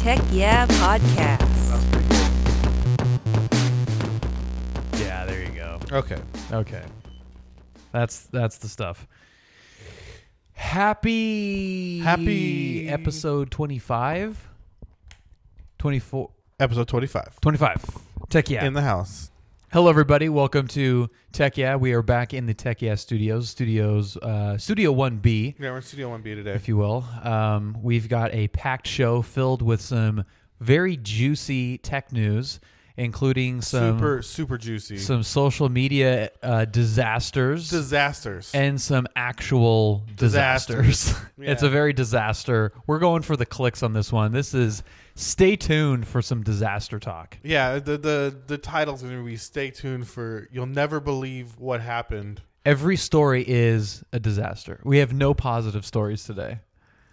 Tech Yeah Podcast. Yeah, there you go. Okay. That's the stuff. Happy episode 25? 24? Episode 25. 25. Tech Yeah. In the house. Hello, everybody. Welcome to Tech Yeah. We are back in the Tech Yeah Studio 1B, Yeah, we're in Studio 1B today. if you will. We've got a packed show filled with some very juicy tech news, including some super juicy. some social media disasters. And some actual disasters. Yeah. It's a very disaster. We're going for the clicks on this one. This is stay tuned for some disaster talk. Yeah, the title's going to be stay tuned for you'll never believe what happened. Every story is a disaster. We have no positive stories today.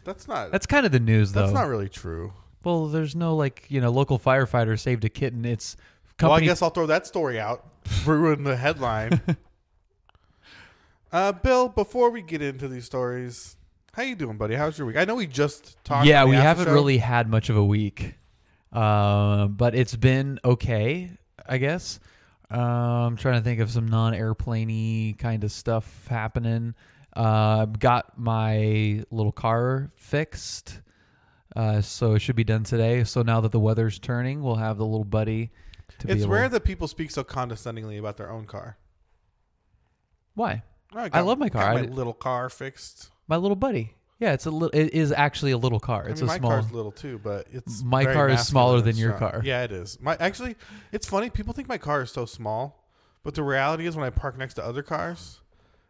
That's kind of the news, though. That's not really true. Well, there's no local firefighter saved a kitten. It's Well, I company. guess I'll throw that story out. Ruin the headline. Bill, before we get into these stories, how you doing, buddy? How's your week? I know we just talked. Yeah, on the we after haven't show. really had much of a week, but it's been okay, I guess. I'm trying to think of some non-airplane-y kind of stuff happening. Got my little car fixed, so it should be done today. So now that the weather's turning, we'll have the little buddy to be It's able... rare that people speak so condescendingly about their own car. Why? I love my car. Got my I- little car fixed. My little buddy. Yeah, it is actually a little car. It's my a small... car's little too, but it's My very car is masculine smaller and than your strong. car. Yeah, it is. Actually, it's funny. People think my car is so small, but the reality is when I park next to other cars,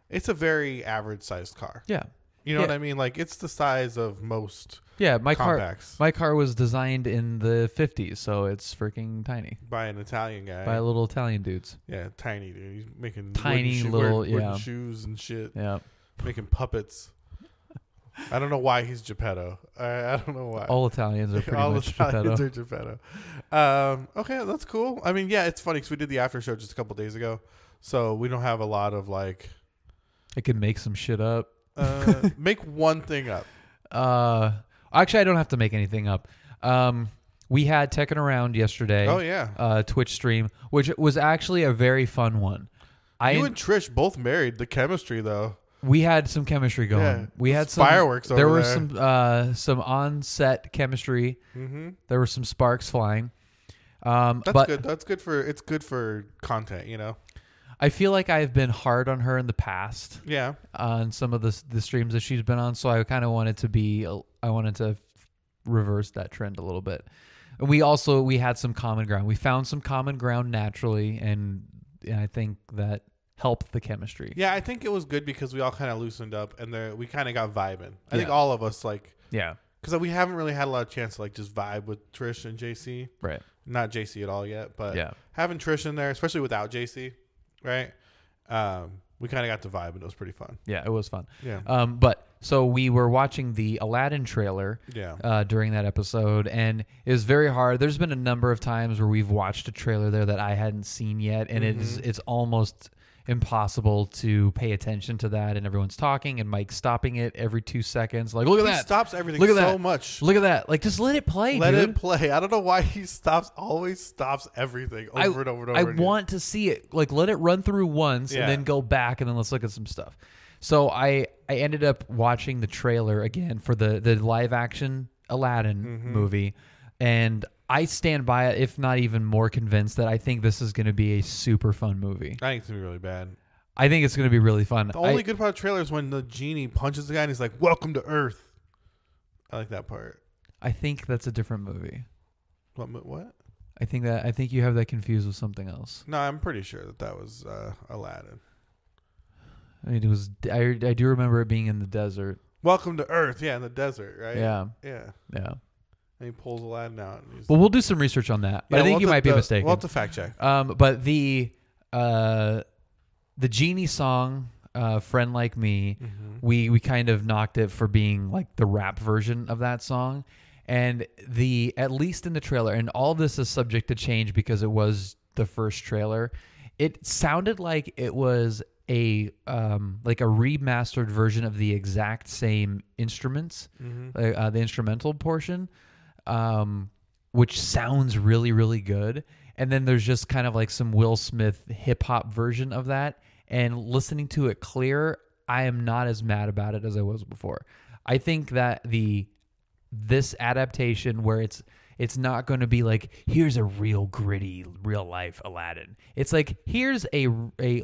it's a very average sized car. Yeah. You know Yeah. what I mean? Like it's the size of most Yeah, my compacts car was designed in the 50s, so it's freaking tiny. by an Italian guy. By little Italian dudes. Yeah, tiny dude. He's making Tiny wooden little- wooden yeah. shoes and shit. Yeah. Making puppets. I don't know why he's Geppetto. I don't know why. All Italians are pretty All much Italians Geppetto. are Geppetto. Okay, that's cool. I mean, yeah, it's funny because we did the after show just a couple days ago, so we don't have a lot of like. I could make some shit up. Make one thing up. Actually, I don't have to make anything up. We had Tekken Around yesterday. Oh yeah. Twitch stream, which was actually a very fun one. You and Trish both married. The chemistry though. We had some chemistry going. Yeah, We had some fireworks over There were there. some on-set chemistry. Mm-hmm. There were some sparks flying. That's but good. It's good for content. You know. I feel like I've been hard on her in the past Yeah. on some of the streams that she's been on, so I kind of wanted to reverse that trend a little bit. And we had some common ground. We found some common ground naturally, and I think that helped the chemistry. Yeah, I think it was good because we all kind of loosened up and we kind of got vibing. I think Yeah. all of us Yeah. because we haven't really had a lot of chance to like just vibe with Trish and JC. Right. Not JC at all yet, but Yeah. having Trish in there, especially without JC, right? We kind of got the vibe and it was pretty fun. Yeah, it was fun. Yeah. But so we were watching the Aladdin trailer Yeah. during that episode, and it was very hard. There's been a number of times where we've watched a trailer there that I hadn't seen yet, and it's almost impossible to pay attention to that, and everyone's talking and Mike's stopping it every 2 seconds. Like, look at He that. stops everything Look at so that. much. Look at that. Like, just let it play, Let dude. it play. I don't know why he always stops everything over and over and over I again. want to see it. Like, let it run through once Yeah. and then go back, and then let's look at some stuff. So I ended up watching the trailer again for the live action Aladdin movie, and I stand by it, if not even more convinced that I think this is going to be a super fun movie. I think it's going to be really bad. I think it's going to be really fun. The only good part of the trailer is when the genie punches the guy and he's like, "Welcome to Earth." I like that part. I think that's a different movie. What? I think you have that confused with something else. No, I'm pretty sure that was Aladdin. I mean, it was. I do remember it being in the desert. Welcome to Earth. Yeah, in the desert, right? Yeah. Yeah. Yeah. And he pulls Aladdin out. And he's, Well, we'll do some research on that. But I think you might be mistaken. We'll have to fact check. But the genie song, "Friend Like Me," we kind of knocked it for being like the rap version of that song, and at least in the trailer, and all this is subject to change because it was the first trailer. It sounded like it was a remastered version of the exact same instruments, the instrumental portion. which sounds really, really good. And then there's just kind of like some Will Smith hip hop version of that. And listening to it clear, I am not as mad about it as I was before. I think that this adaptation where it's not going to be like, here's a real gritty, real life Aladdin. It's like, here's a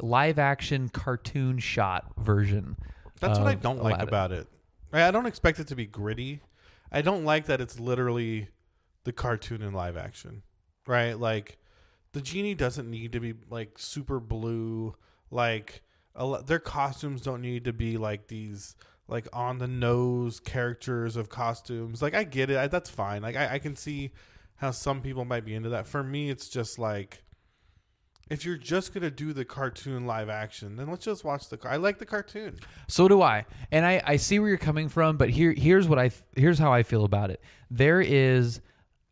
live action cartoon shot version. That's what I don't Aladdin. like about it. I don't expect it to be gritty. I don't like that it's literally the cartoon in live action, right? Like, the genie doesn't need to be like super blue. Like, their costumes don't need to be like these like on the nose characters of costumes. Like, I get it. That's fine. Like, I can see how some people might be into that. For me, it's just like, if you're just gonna do the cartoon live action, then let's just watch I like the cartoon. So do I, and I see where you're coming from. But here's how I feel about it. There is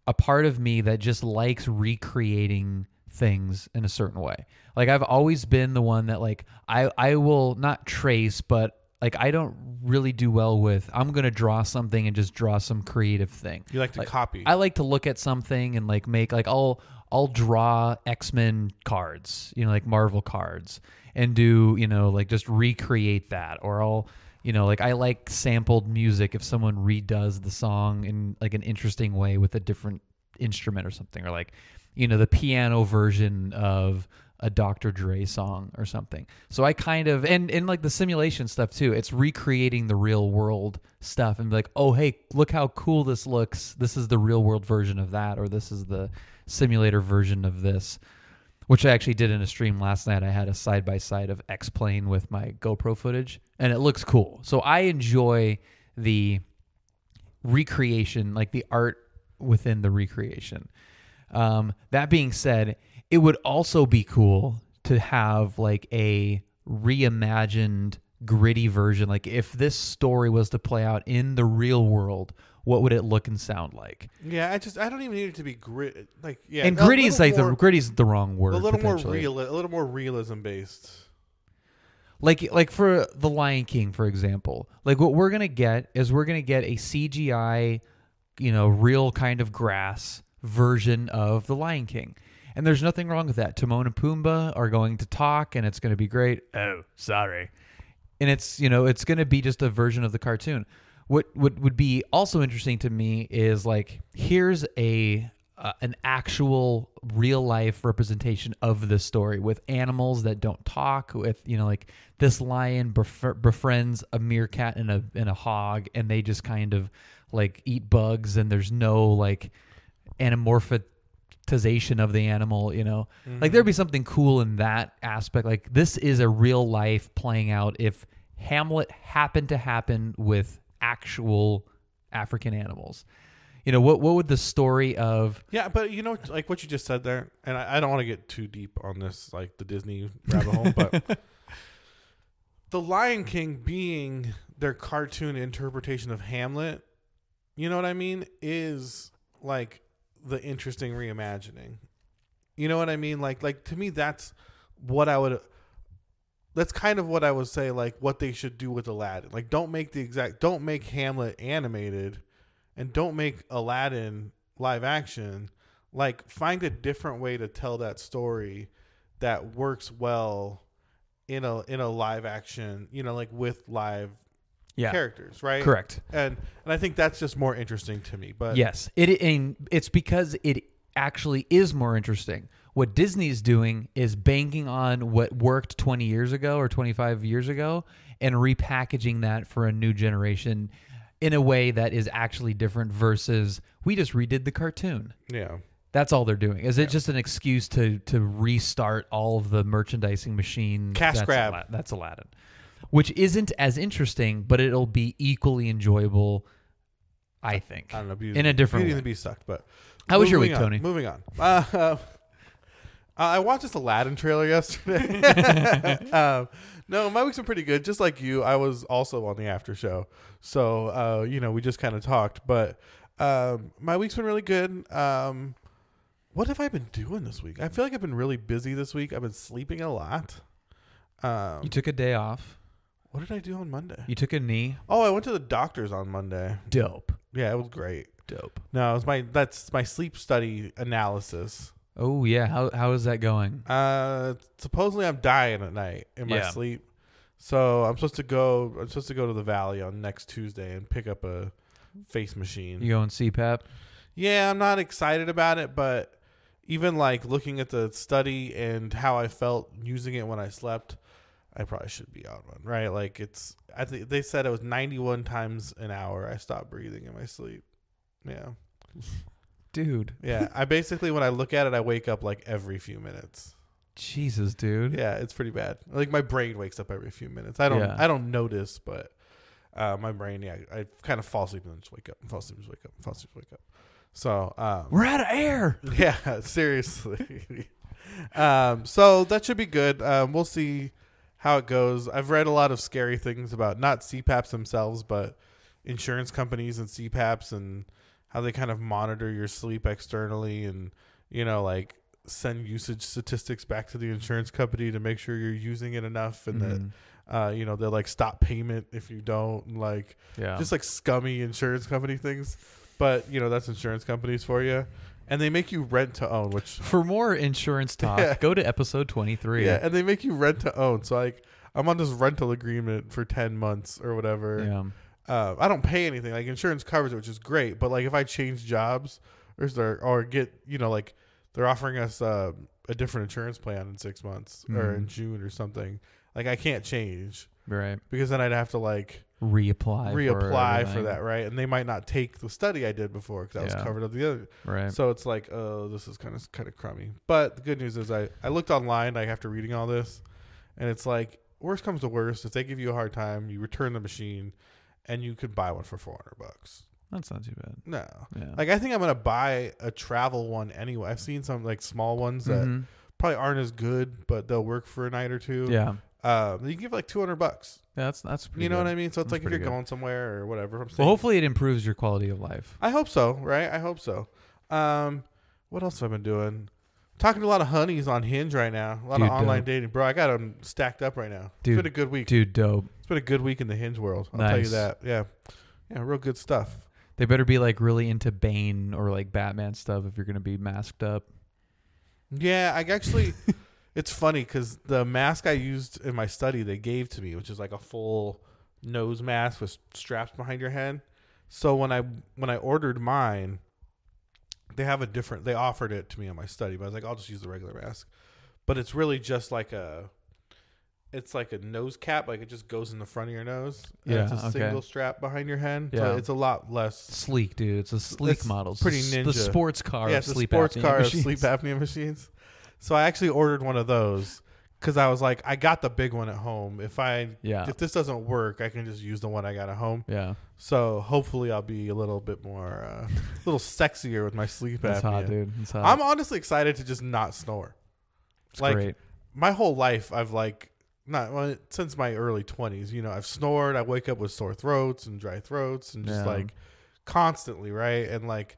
a part of me that just likes recreating things in a certain way. Like, I've always been the one that like I will not trace, but like I don't really do well with, I'm going to draw something and just draw some creative thing. You like to copy. I like to look at something and like make like I'll draw X-Men cards, like Marvel cards, and do, like just recreate that. Or I'll, like I like sampled music if someone redoes the song in like an interesting way with a different instrument or something, or like, the piano version of a Dr. Dre song or something. So I kind of, and like the simulation stuff too, it's recreating the real world stuff and be like, oh, hey, look how cool this looks. This is the real world version of that, or this is the simulator version of this, which I actually did in a stream last night. I had a side-by-side of X-Plane with my GoPro footage, and it looks cool. So I enjoy the recreation, like the art within the recreation. That being said, it would also be cool to have like a reimagined gritty version. Like, if this story was to play out in the real world, what would it look and sound like? Yeah, I don't even need it to be grit. Like, yeah, and gritty is like gritty's the wrong word. A little more realism based. Like for The Lion King, for example, like what we're gonna get is a CGI, real kind of grass version of The Lion King. And there's nothing wrong with that. Timon and Pumbaa are going to talk, and it's going to be great. Oh, sorry. And it's, it's going to be just a version of the cartoon. What would be also interesting to me is like, here's an actual real life representation of this story with animals that don't talk, with, like this lion befriends a meerkat and a hog, and they just kind of like eat bugs, and there's no like anamorphization of the animal, Mm-hmm. like there'd be something cool in that aspect. Like, this is a real life playing out if Hamlet happened to happen with actual African animals. What would the story of... Yeah, but like what you just said there, and I don't want to get too deep on this, like the Disney rabbit hole, but The Lion King being their cartoon interpretation of Hamlet, you know what I mean, is like the interesting reimagining. You know what I mean? Like to me, that's kind of what I would say, like what they should do with Aladdin. Like, don't make Hamlet animated, and don't make Aladdin live action. Like, find a different way to tell that story that works well in a live action, like with live characters, right? Correct. And I think that's just more interesting to me. But yes, it's because it actually is more interesting. What Disney's doing is banking on what worked 20 years ago or 25 years ago and repackaging that for a new generation in a way that is actually different, versus we just redid the cartoon. Yeah. That's all they're doing. Is it just an excuse to restart all of the merchandising machine? Cash grab. That's Aladdin. Which isn't as interesting, but it'll be equally enjoyable, I think. I don't know. In a different Beauty way. and the Beast sucked, but... How was your week, Tony? Moving on. I watched this Aladdin trailer yesterday. No, my week's been pretty good. Just like you, I was also on the after show. So, we just kind of talked. But my week's been really good. What have I been doing this week? I feel like I've been really busy this week. I've been sleeping a lot. You took a day off. What did I do on Monday? You took a knee. Oh, I went to the doctor's on Monday. Dope. Yeah, it was great. Dope. No, that's my sleep study analysis. Oh yeah, how is that going? Supposedly I'm dying at night in my Yeah. sleep. So I'm supposed to go to the Valley on next Tuesday and pick up a face machine. You going CPAP? Yeah, I'm not excited about it, but even like looking at the study and how I felt using it when I slept, I probably should be on one, right? Like I think they said it was 91 times an hour I stopped breathing in my sleep. Yeah. Dude. Yeah. I basically, when I look at it, I wake up like every few minutes. Jesus, dude. Yeah, it's pretty bad. Like my brain wakes up every few minutes. I don't notice, but my brain, I kind of fall asleep and then just wake up, and fall asleep and just wake up, and fall asleep and wake up. So We're out of air. yeah, seriously. So that should be good. We'll see how it goes. I've read a lot of scary things about not CPAPs themselves, but insurance companies and CPAPs and how they kind of monitor your sleep externally and, like send usage statistics back to the insurance company to make sure you're using it enough and that, they'll like stop payment if you don't, and like just like scummy insurance company things. But, that's insurance companies for you. And they make you rent to own, which For more insurance talk, go to episode 23. yeah, and they make you rent to own. So like I'm on this rental agreement for 10 months or whatever. Yeah. I don't pay anything. Like insurance covers it, which is great. But like if I change jobs or get, like they're offering us a different insurance plan in 6 months or in June or something. Like I can't change. Right. Because then I'd have to like reapply for that, right? And they might not take the study I did before because that was covered up the other. Right. So it's like, oh, this is kind of crummy. But the good news is I looked online like after reading all this, and it's like worst comes to worst, if they give you a hard time, you return the machine, and you could buy one for $400. That's not too bad. No. Yeah. Like I think I'm gonna buy a travel one anyway. I've seen some like small ones that probably aren't as good, but they'll work for a night or two. Yeah. You can give like $200. Yeah, that's pretty You know good. what I mean? So it's That's like if you're pretty good. going somewhere or whatever. I'm saying. Well, hopefully it improves your quality of life. I hope so, right? I hope so. What else have I been doing? Talking to a lot of honeys on Hinge right now. A lot of online dating. Bro, I got them stacked up right now. Dude, it's been a good week. Dude, dope. It's been a good week in the Hinge world. I'll tell you Nice. that. Yeah. Yeah, real good stuff. They better be like really into Bane or like Batman stuff if you're going to be masked up. Yeah, I actually... It's funny because the mask I used in my study they gave to me, which is like a full nose mask with straps behind your head. So when I ordered mine, they offered it to me on my study, but I was like, I'll just use the regular mask. But it's really just like it's like a nose cap, like it just goes in the front of your nose. And Yeah, it's a okay. single strap behind your head. Yeah. So it's a lot less Sleek, dude. It's a sleek It's model. It's pretty the ninja. sports car yeah, of it's a sleep sports apnea car machines. of sleep apnea machines. So I actually ordered one of those because I was like, I got the big one at home. If this doesn't work, I can just use the one I got at home. Yeah. So hopefully I'll be a little bit more, a little sexier with my sleep That's apnea. hot, dude. That's hot. I'm honestly excited to just not snore. It's like great. my whole life, I've since my early 20s, I've snored. I wake up with sore throats and dry throats and just like constantly, right? And like,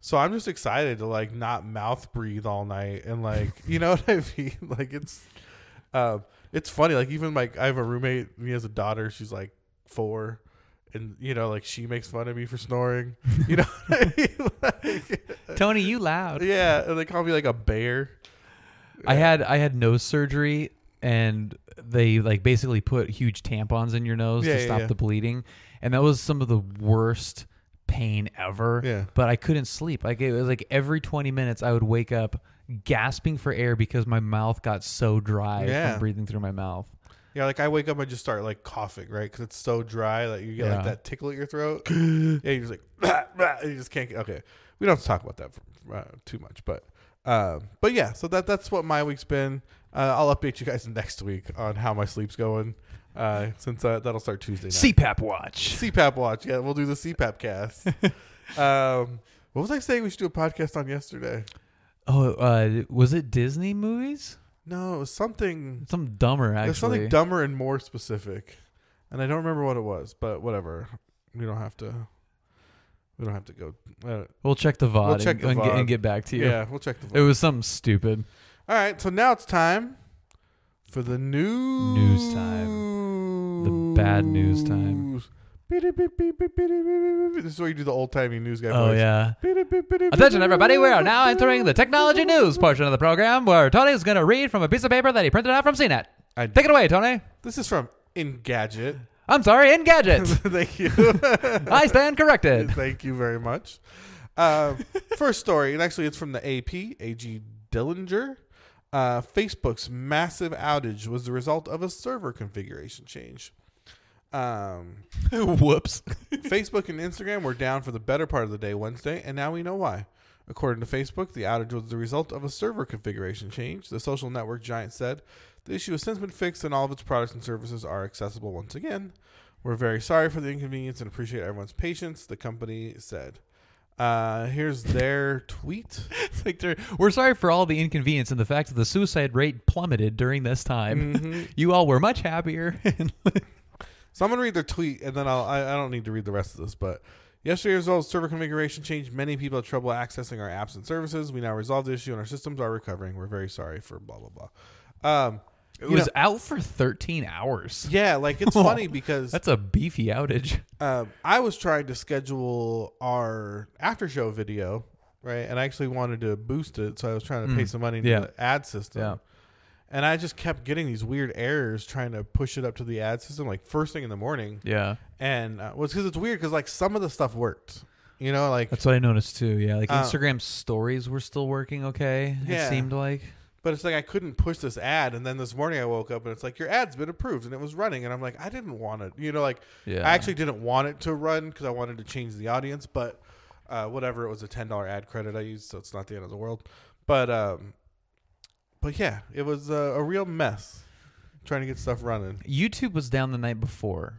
so I'm just excited to like not mouth breathe all night and like, you know what I mean? Like it's funny. Like even I have a roommate, he has a daughter. She's like 4 and like she makes fun of me for snoring, you know what I mean? Like, Tony, you loud. yeah. And they call me like a bear. I had nose surgery and they like basically put huge tampons in your nose to stop the bleeding. And that was some of the worst pain ever. Yeah. But I couldn't sleep. Like it was like every 20 minutes I would wake up gasping for air because my mouth got so dry from breathing through my mouth. Yeah, like I wake up and just start like coughing, right? Because it's so dry that you get like that tickle at your throat. Yeah, you're just like, and you just can't get. Okay, we don't have to talk about that too much, but yeah. So that's what my week's been. I'll update you guys next week on how my sleep's going. Since that'll start Tuesday night. CPAP watch. CPAP watch. Yeah, we'll do the CPAP cast. What was I saying we should do a podcast on yesterday? Oh, was it Disney movies? No, it was something. Some dumber, actually. It was something dumber and more specific, and I don't remember what it was. But whatever, we don't have to go. We'll check the VOD, We'll check the VOD. and get back to you. Yeah, we'll check the VOD. It was something stupid. All right, so now it's time for the news time. The bad news time. This is where you do the old timey news guy Oh voice. yeah. Attention everybody, we are now entering the technology news portion of the program where Tony is going to read from a piece of paper that he printed out from CNET. Take it away, Tony. This is from Engadget. I'm sorry, Engadget. Thank you. I stand corrected. Thank you very much. First story, and actually it's from the AP, A.G. Dillinger. Facebook's massive outage was the result of a server configuration change. Whoops. Facebook and Instagram were down for the better part of the day Wednesday, and now we know why. According to Facebook, the outage was the result of a server configuration change. The social network giant said the issue has since been fixed and all of its products and services are accessible once again. We're very sorry for the inconvenience and appreciate everyone's patience, the company said. Here's their tweet. It's like we're sorry for all the inconvenience and the fact that the suicide rate plummeted during this time. Mm-hmm. You all were much happier. So I'm going to read their tweet, and then I don't need to read the rest of this, but yesterday resolved server configuration change. Many people had trouble accessing our apps and services. We now resolved the issue, and our systems are recovering. We're very sorry for blah, blah, blah. It was out for 13 hours. Yeah, like it's funny because That's a beefy outage. I was trying to schedule our after show video, right? And I actually wanted to boost it, so I was trying to pay some money into the ad system. Yeah. And I just kept getting these weird errors trying to push it up to the ad system, like first thing in the morning. Yeah. And was because it's weird because like some of the stuff worked, you know, like That's what I noticed too. Yeah. Like Instagram stories were still working okay. Yeah. It seemed like. but it's like I couldn't push this ad. And then this morning I woke up and it's like your ad's been approved and it was running. And I'm like, I didn't want it, you know, like Yeah. I actually didn't want it to run because I wanted to change the audience. But whatever, it was a $10 ad credit I used, so it's not the end of the world. But yeah, it was a real mess trying to get stuff running. YouTube was down the night before,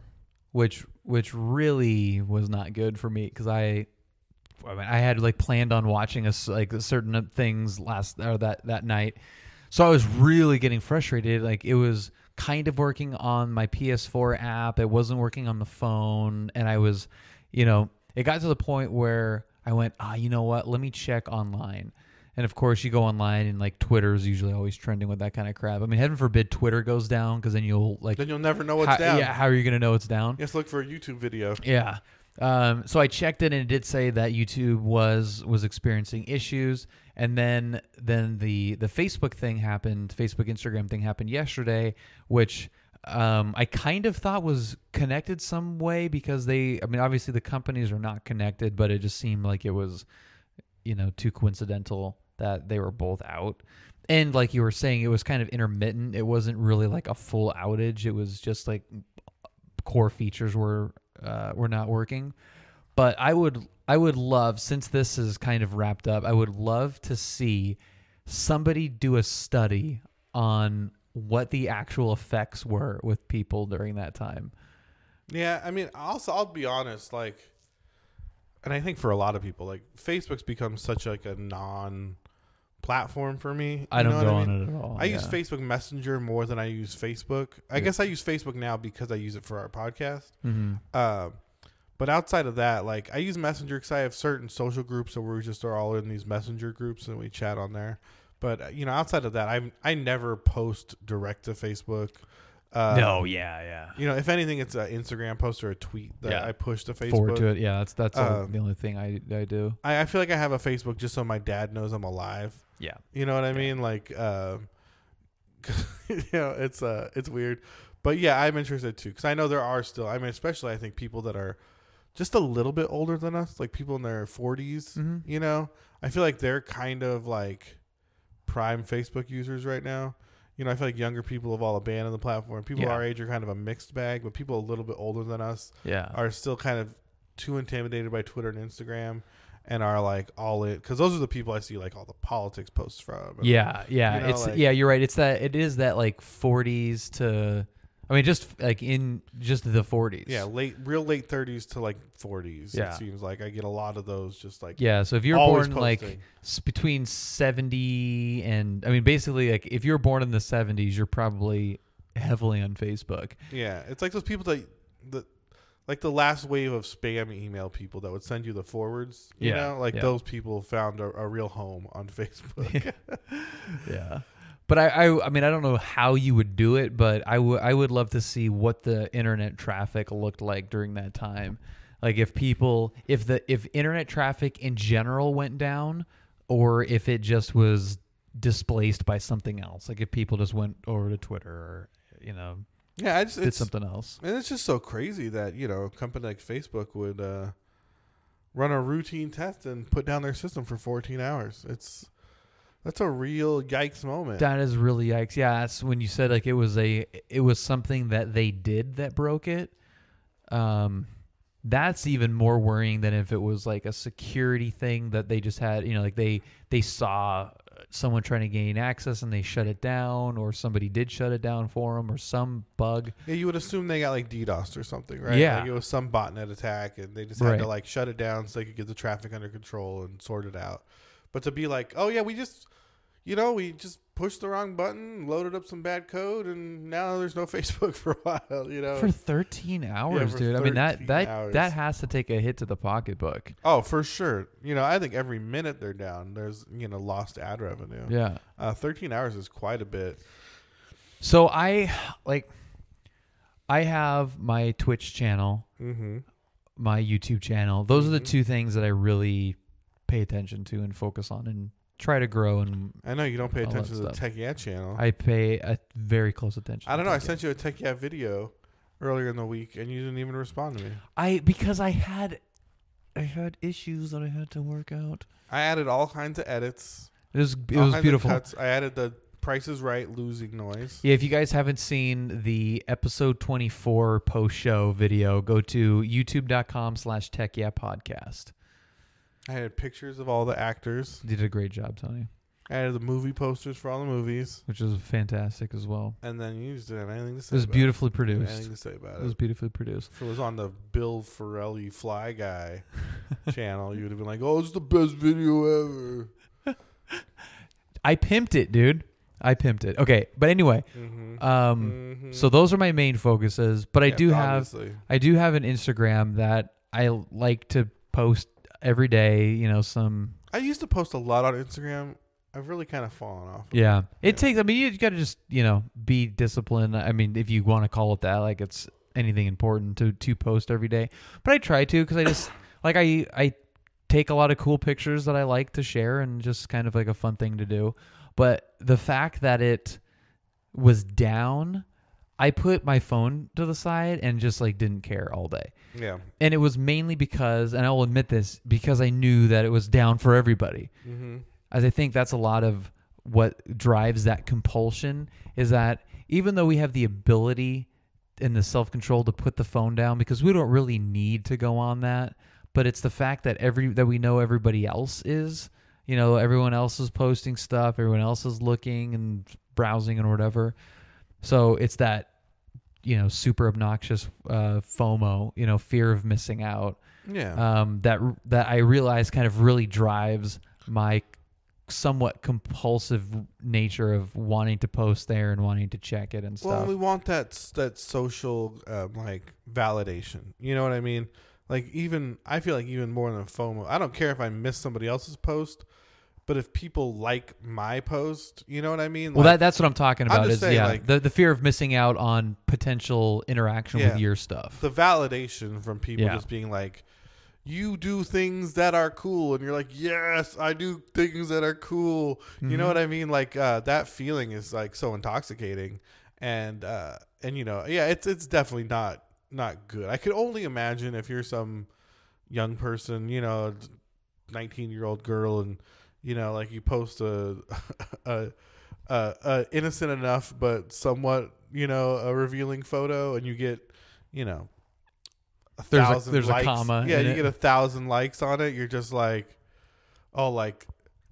which really was not good for me because I had like planned on watching certain things that night, so I was really getting frustrated. Like it was kind of working on my PS4 app, it wasn't working on the phone, and I was, it got to the point where I went, you know what? Let me check online. And of course, you go online, and like Twitter is usually always trending with that kind of crap. I mean, heaven forbid Twitter goes down, because then you'll never know what's down. Yeah, how are you gonna know it's down? Just look for a YouTube video. Yeah. So I checked it, and it did say that YouTube was experiencing issues. And then the Facebook thing happened. Facebook Instagram thing happened yesterday, which I kind of thought was connected some way because obviously the companies are not connected, but it just seemed like it was, too coincidental that they were both out. And like you were saying, it was kind of intermittent. It wasn't really like a full outage. It was just like core features were not working. But I would love, since this is kind of wrapped up, I would love to see somebody do a study on what the actual effects were with people during that time. Yeah, I mean, also I'll be honest, like, and I think for a lot of people, like Facebook's become such like a non-platform for me. I don't go on it at all. I use Facebook Messenger more than I use Facebook. I guess I use Facebook now because I use it for our podcast. Mm-hmm. But outside of that, like I use Messenger because I have certain social groups that we just are all in these Messenger groups and we chat on there. But outside of that, I never post direct to Facebook. No, yeah. If anything, it's an Instagram post or a tweet that I push to Facebook. Forward to it. Yeah, that's the only thing I do. I feel like I have a Facebook just so my dad knows I'm alive. Yeah. You know what I mean? Like, it's weird. But yeah, I'm interested too. Because I know there are still, especially I think people that are just a little bit older than us, like people in their 40s, Mm-hmm. I feel like they're kind of like prime Facebook users right now. I feel like younger people have all abandoned the platform. People our age are kind of a mixed bag, but people a little bit older than us are still kind of too intimidated by Twitter and Instagram and are like all in. Because those are the people I see like all the politics posts from. And, You're right. It is that like 40s to... just like in just the 40s. Yeah, late 30s to like 40s. Yeah. It seems like I get a lot of those just like. Yeah, so if you're born like between 70 and basically like if you're born in the 70s, you're probably heavily on Facebook. Yeah, it's like those people that like the last wave of spam email people that would send you the forwards. You know, those people found a real home on Facebook. Yeah. But I mean, I don't know how you would do it, but I would love to see what the internet traffic looked like during that time. Like if internet traffic in general went down, or if it just was displaced by something else. Like if people just went over to Twitter, or Yeah, did something else. And it's just so crazy that a company like Facebook would run a routine test and put down their system for 14 hours. That's a real yikes moment. That is really yikes. Yeah, that's when you said like it was something that they did that broke it. That's even more worrying than if it was like a security thing that they just had, like they saw someone trying to gain access and they shut it down, or somebody did shut it down for them, or some bug. Yeah, you would assume they got like DDoSed or something, right? Yeah. Like it was some botnet attack and they just had to like shut it down so they could get the traffic under control and sort it out. But to be like, oh yeah, we just pushed the wrong button, loaded up some bad code, and now there's no Facebook for a while, For 13 hours, for dude. I mean, 13 that hours. has to take a hit to the pocketbook. Oh, for sure. I think every minute they're down, there's, lost ad revenue. Yeah. 13 hours is quite a bit. So I have my Twitch channel, my YouTube channel. Those are the two things that I really pay attention to and focus on and try to grow. And I know you don't pay all that attention to the stuff. Tech Yeah channel. I pay a very close attention. I don't know. I to sent you a Tech Yeah video earlier in the week, and you didn't even respond to me. Because I had issues that I had to work out. I added all kinds of edits. It was all kinds of beautiful. cuts. I added the Price is Right losing noise. Yeah, if you guys haven't seen the episode 24 post-show video, go to youtube.com/techyeahpodcast. I had pictures of all the actors. You did a great job, Tony. I added the movie posters for all the movies. Which was fantastic as well. And then you just didn't have anything to say It was about beautifully it. You didn't have produced. anything to say about It was beautifully produced. If it was on the Bill Ferrelli Fly Guy channel, you would have been like, oh, it's the best video ever. I pimped it, dude. I pimped it. Okay, but anyway, so those are my main focuses. But I do have an Instagram that I like to post every day. Some. I used to post a lot on Instagram. I've really kind of fallen off. Yeah, it takes. I mean, you got to just be disciplined. I mean, if you want to call it that, like it's anything important to post every day. But I try to because I just like I take a lot of cool pictures that I like to share and just kind of like a fun thing to do. But the fact that it was down, I put my phone to the side and just like didn't care all day. Yeah. And it was mainly because, and I will admit this, because I knew that it was down for everybody. Mm-hmm. As I think that's a lot of what drives that compulsion, is that even though we have the ability and the self-control to put the phone down, because we don't really need to go on that, but it's the fact that that we know everybody else is. Everyone else is posting stuff. Everyone else is looking and browsing and whatever. So it's that, super obnoxious FOMO, fear of missing out. Yeah. That I realize kind of really drives my somewhat compulsive nature of wanting to post there and wanting to check it and stuff. Well, we want that social validation. You know what I mean? Like I feel like even more than FOMO, I don't care if I miss somebody else's post, but if people like my post, you know what I mean? Well, that's what I'm talking about. Saying, the fear of missing out on potential interaction with your stuff. The validation from people just being like, you do things that are cool, and you're like, yes, I do things that are cool. Mm-hmm. You know what I mean? Like that feeling is like so intoxicating, and it's definitely not good. I could only imagine if you're some young person, 19-year-old girl, and like you post a innocent enough but somewhat a revealing photo, and you get 1,000 there's likes. a comma. Yeah, you get 1,000 likes on it. You're just like, oh, like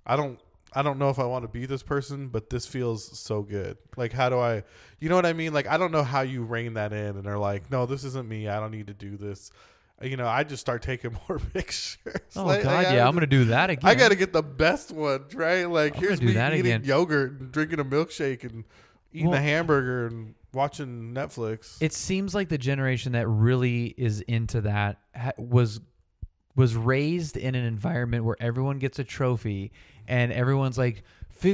I don't know if I want to be this person, but this feels so good. Like, how do I, you know what I mean? Like, I don't know how you rein that in and are like, no, this isn't me. I don't need to do this. I just start taking more pictures. Oh, God, I'm going to do that again. I got to get the best ones, right? Like, here's me eating yogurt and drinking a milkshake and eating a hamburger and watching Netflix. It seems like the generation that really is into that was was raised in an environment where everyone gets a trophy and everyone's like,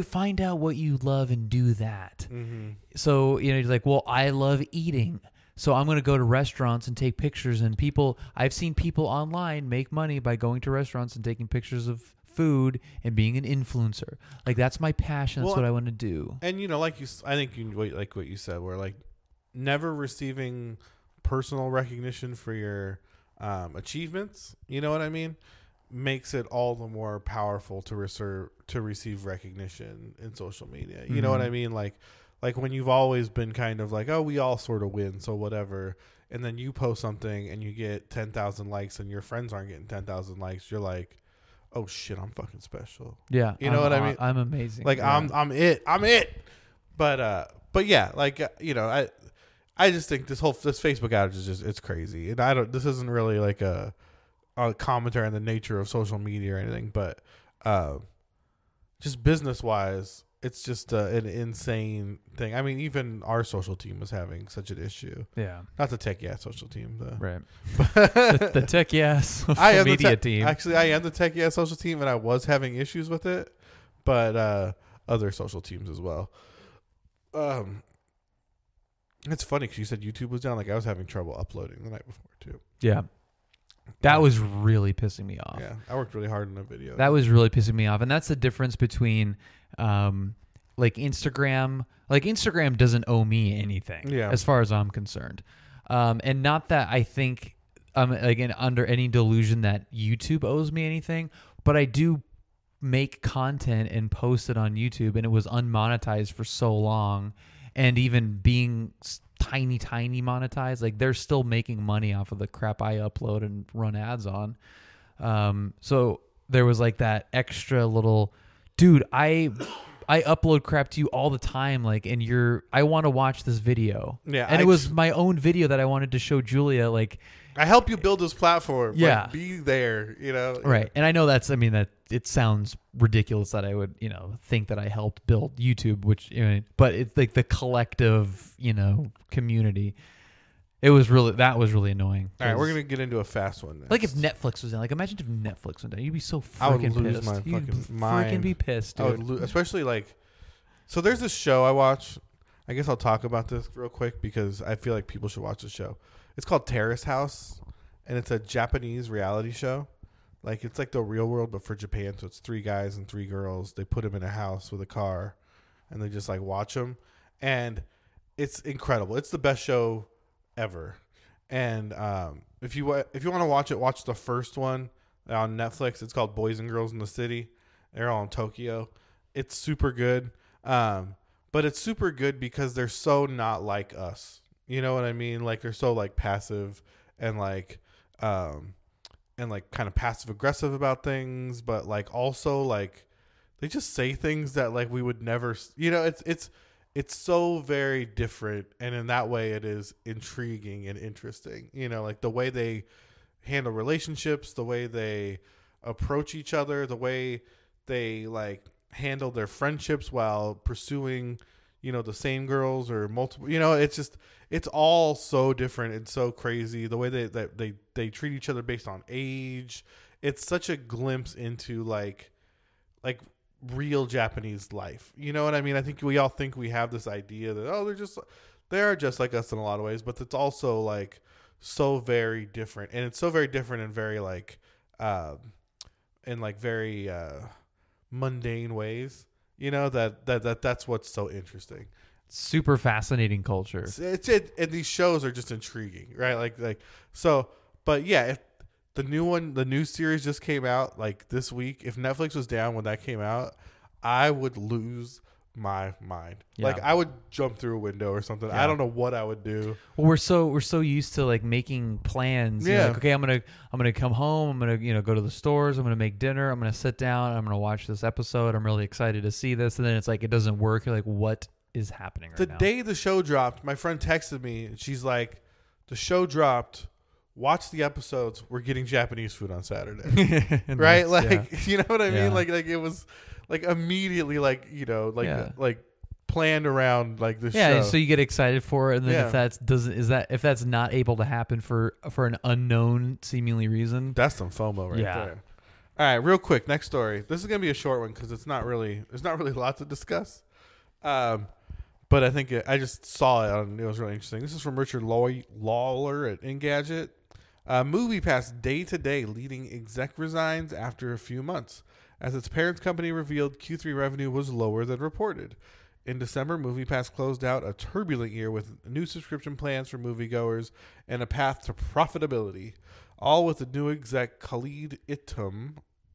find out what you love and do that. Mm-hmm. So, he's like, well, I love eating. So I'm going to go to restaurants and take pictures, and I've seen people online make money by going to restaurants and taking pictures of food and being an influencer. Like, that's my passion. That's what I want to do. And, I think like what you said, where like never receiving personal recognition for your achievements, you know what I mean, makes it all the more powerful to receive recognition in social media. You know what I mean? Like when you've always been kind of like, oh, we all sort of win, so whatever. And then you post something and you get 10,000 likes and your friends aren't getting 10,000 likes. You're like, oh shit, I'm fucking special. Yeah. You know what I mean? I'm amazing. Like I'm it. But yeah, like, I just think this Facebook outage is just, it's crazy. And this isn't really like a commentary on the nature of social media or anything, but just business wise, it's just an insane thing. I mean, even our social team was having such an issue. Yeah. Not the Tech Yeah social team, though. Right. the Tech Yeah social media team. Actually, I am the Tech Yeah social team, and I was having issues with it, but other social teams as well. It's funny because you said YouTube was down. Like, I was having trouble uploading the night before, too. Yeah. That was really pissing me off. Yeah, I worked really hard on the video. That was really pissing me off. And that's the difference between like Instagram. Like, Instagram doesn't owe me anything as far as I'm concerned. And not that I think I'm again under any delusion that YouTube owes me anything, but I do make content and post it on YouTube, and it was unmonetized for so long. And even being tiny monetized, like, they're still making money off of the crap I upload and run ads on. So there was like that extra little, dude, I upload crap to you all the time, like, and I want to watch this video. Yeah. And it was my own video that I wanted to show Julia, like, I help you build this platform. Yeah. Like, be there, Right. And I know that it sounds ridiculous that I would, think that I helped build YouTube, but it's like the collective, community. That was really annoying. All right, we're going to get into a fast one next. Like, if Netflix was down, like, imagine if Netflix went down. You'd be so freaking pissed. I would lose my fucking mind. Freaking be pissed, dude. I would especially like, so there's this show I watch. I guess I'll talk about this real quick because I feel like people should watch the show. It's called Terrace House, and it's a Japanese reality show. Like, it's like The Real World, but for Japan. So it's 3 guys and 3 girls. They put them in a house with a car, and they just like watch them, and it's incredible. It's the best show ever. And if you want to watch it, watch the first one on Netflix. It's called Boys and Girls in the City. They're all in Tokyo. It's super good. But it's super good because they're so not like us. You know what I mean? Like, they're so like passive and like kind of passive aggressive about things, but like also like they just say things that like we would never, it's so very different. And in that way it is intriguing and interesting, like the way they handle relationships, the way they approach each other, the way they like handle their friendships while pursuing, the same girls or multiple, it's all so different and so crazy. The way they treat each other based on age. It's such a glimpse into like real Japanese life. You know what I mean? I think we all think we have this idea that, they are just like us in a lot of ways, but it's also like so very different. And it's so very different in very like, in like very, mundane ways, that's what's so interesting. Super fascinating culture. And these shows are just intriguing, right? Like so. But yeah, if the new series just came out like this week. If Netflix was down when that came out, I would lose my mind. Yeah. Like, I would jump through a window or something. Yeah. I don't know what I would do. Well, we're so used to like making plans. Yeah. Like, okay, I'm gonna come home. I'm gonna go to the stores. I'm gonna make dinner. I'm gonna sit down. I'm gonna watch this episode. I'm really excited to see this. And then it's like it doesn't work. You're like, what is happening right now? The day the show dropped, my friend texted me and she's like, "The show dropped. Watch the episodes. We're getting Japanese food on Saturday." Right? Like, you know what I mean? Like it was like immediately like, like planned around like this Yeah, show. and so you get excited for it, and then Yeah. if that's not able to happen for an unknown seemingly reason, That's some FOMO right Yeah. there. All right, real quick, next story. This is gonna be a short one because there's not really a lot to discuss. But I think I just saw it on. It was really interesting. This is from Richard Lawler at Engadget. MoviePass day-to-day leading exec resigns after a few months, as its parent company revealed Q3 revenue was lower than reported. In December, MoviePass closed out a turbulent year with new subscription plans for moviegoers and a path to profitability, all with the new exec Khalid Itum,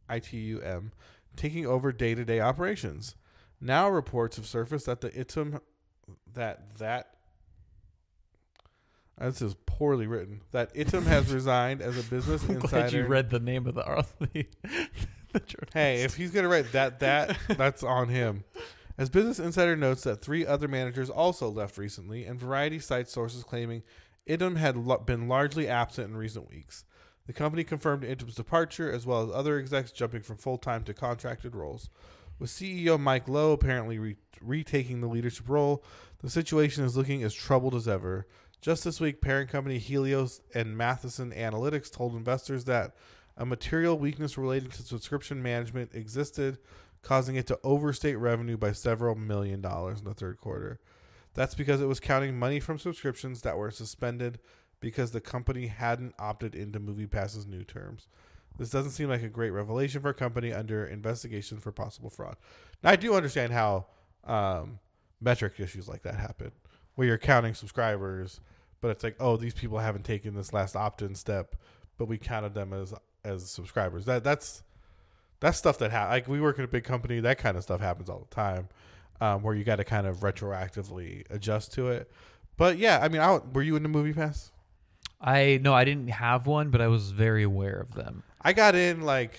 ITUM, taking over day-to-day operations. Now reports have surfaced that the Itum this is poorly written. That Itum has resigned as a business I'm insider. glad you read the name of the journalist. Hey, if he's gonna write that's on him. As Business Insider notes that 3 other managers also left recently, and Variety cites sources claiming Itum had been largely absent in recent weeks. The company confirmed Itum's departure, as well as other execs jumping from full-time to contracted roles. With CEO Mike Lowe apparently retaking the leadership role, the situation is looking as troubled as ever. Just this week, parent company Helios and Matheson Analytics told investors that a material weakness relating to subscription management existed, causing it to overstate revenue by several $1 million in the third quarter. That's because it was counting money from subscriptions that were suspended because the company hadn't opted into MoviePass's new terms. This doesn't seem like a great revelation for a company under investigation for possible fraud. Now, I do understand how metric issues like that happen, where you're counting subscribers, but it's like, oh, these people haven't taken this last opt-in step, but we counted them as subscribers. That's stuff that like we work in a big company. That kind of stuff happens all the time, where you got to kind of retroactively adjust to it. But yeah, I mean, were you into MoviePass? I didn't have one, but I was very aware of them. I got in when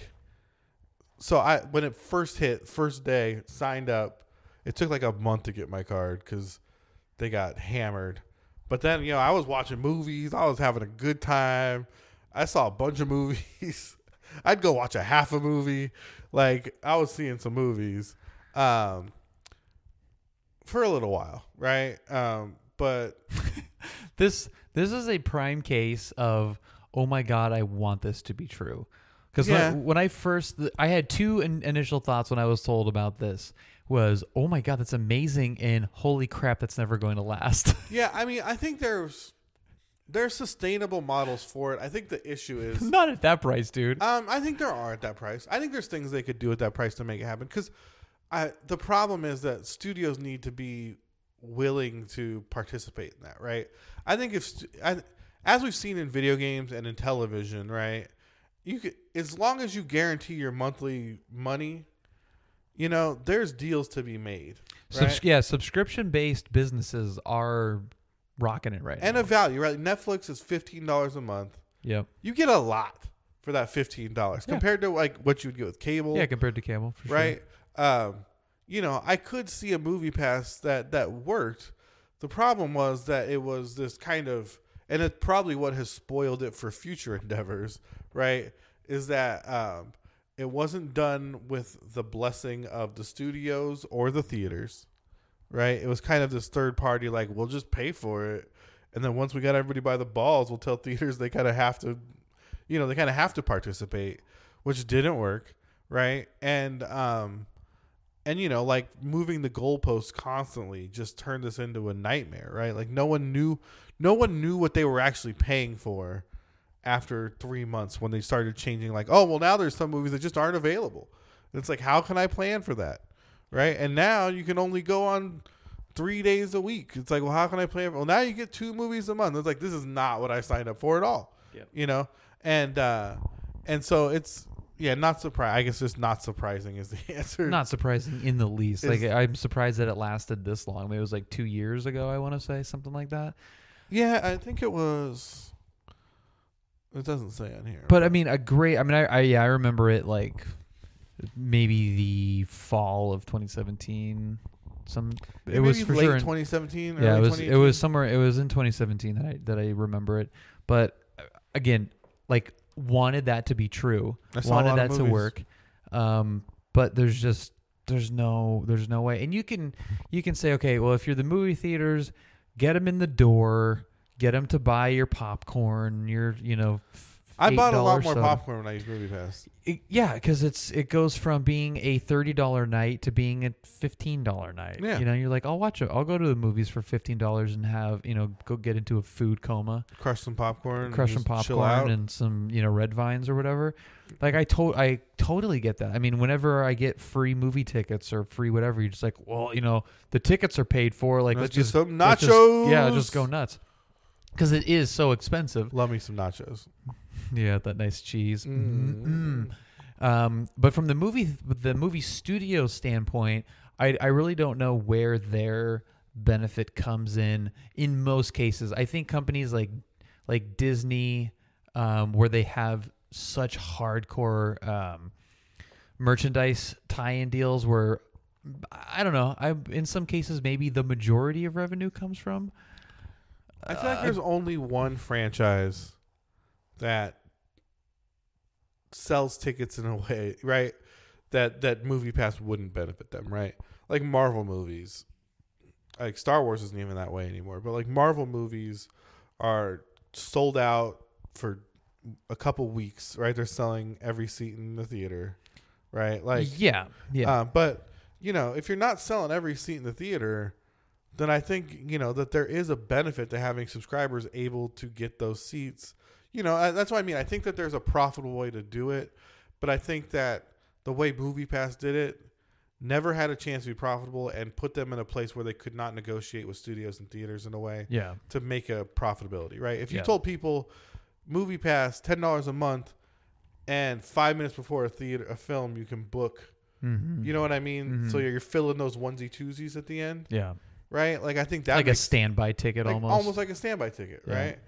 it first hit, first day, signed up. It took like a month to get my card because they got hammered. But then, I was watching movies. I was having a good time. I saw a bunch of movies. I'd go watch a half a movie. Like, I was seeing some movies for a little while, right? But This is a prime case of, oh my God, I want this to be true. Because when I had 2 initial thoughts when I was told about this was, oh my God, that's amazing, and holy crap, that's never going to last. Yeah, I mean, I think there's sustainable models for it. I think the issue is not at that price, dude. I think there are at that price. I think there's things they could do at that price to make it happen. Because the problem is that studios need to be willing to participate in that, right? I think as we've seen in video games and in television, right? You could, as long as you guarantee your monthly money, there's deals to be made. Right? Subscription-based businesses are rocking it right now. And a value, right? Netflix is $15 a month. Yep. You get a lot for that $15 compared to like what you would get with cable. Yeah, compared to cable, for right? sure. I could see a MoviePass that worked. The problem was that it was this kind of, and it's probably what has spoiled it for future endeavors, right? Is that it wasn't done with the blessing of the studios or the theaters, right? It was kind of this third party, like, we'll just pay for it. And then once we got everybody by the balls, we'll tell theaters they kind of have to, they kind of have to participate, which didn't work, right? And like moving the goalposts constantly just turned this into a nightmare, right? Like no one knew what they were actually paying for after 3 months when they started changing, like, oh, well, now there's some movies that just aren't available. And it's like, how can I plan for that? Right. And now you can only go on 3 days a week. It's like, well, how can I plan? Well, now you get 2 movies a month. It's like, this is not what I signed up for at all. Yep. And so it's, not surprising. I guess just not surprising is the answer. Not surprising in the least. Like, I'm surprised that it lasted this long. Maybe it was like 2 years ago, I want to say, something like that. Yeah, I think it was. It doesn't say on here. But I mean, I remember it like maybe the fall of 2017. It was for late sure 2017. Yeah, it was somewhere. It was in 2017 that I remember it. But again, wanted that to be true. Wanted that to work. But there's just there's no way. And you can say, okay, well, if you're the movie theaters, get them in the door, get them to buy your popcorn, your I bought a lot more soda. popcorn when I used MoviePass. Yeah, because it goes from being a $30 night to being a $15 night. Yeah. You're like, I'll go to the movies for $15 and have go get into a food coma, Crush some popcorn. crush and some just chill out. popcorn and some Red Vines or whatever. Like I totally get that. I mean, whenever I get free movie tickets or free whatever, you're just like, well, the tickets are paid for. Like Let's let's get just some let's nachos. just go nuts. Because it is so expensive. Love me some nachos. Yeah, that nice cheese. Mm. But from the movie studio standpoint, I really don't know where their benefit comes in most cases. I think companies like Disney, where they have such hardcore merchandise tie-in deals, where I don't know. In some cases, maybe the majority of revenue comes from. I feel like there's only one franchise that sells tickets in a way, right? That MoviePass wouldn't benefit them, right? Like Marvel movies. Like Star Wars isn't even that way anymore, but like Marvel movies are sold out for a couple weeks, right? They're selling every seat in the theater, right? Like yeah. But if you're not selling every seat in the theater, then I think, that there is a benefit to having subscribers able to get those seats. That's what I mean. I think that there's a profitable way to do it, but I think that the way MoviePass did it never had a chance to be profitable and put them in a place where they could not negotiate with studios and theaters in a way to make a profitability, right? If you told people MoviePass, $10 a month, and 5 minutes before a film, you can book, you know what I mean? Mm-hmm. So you're filling those onesie twosies at the end. Yeah. Right? Like, I think that like makes, a standby ticket like, almost. almost like a standby ticket, right?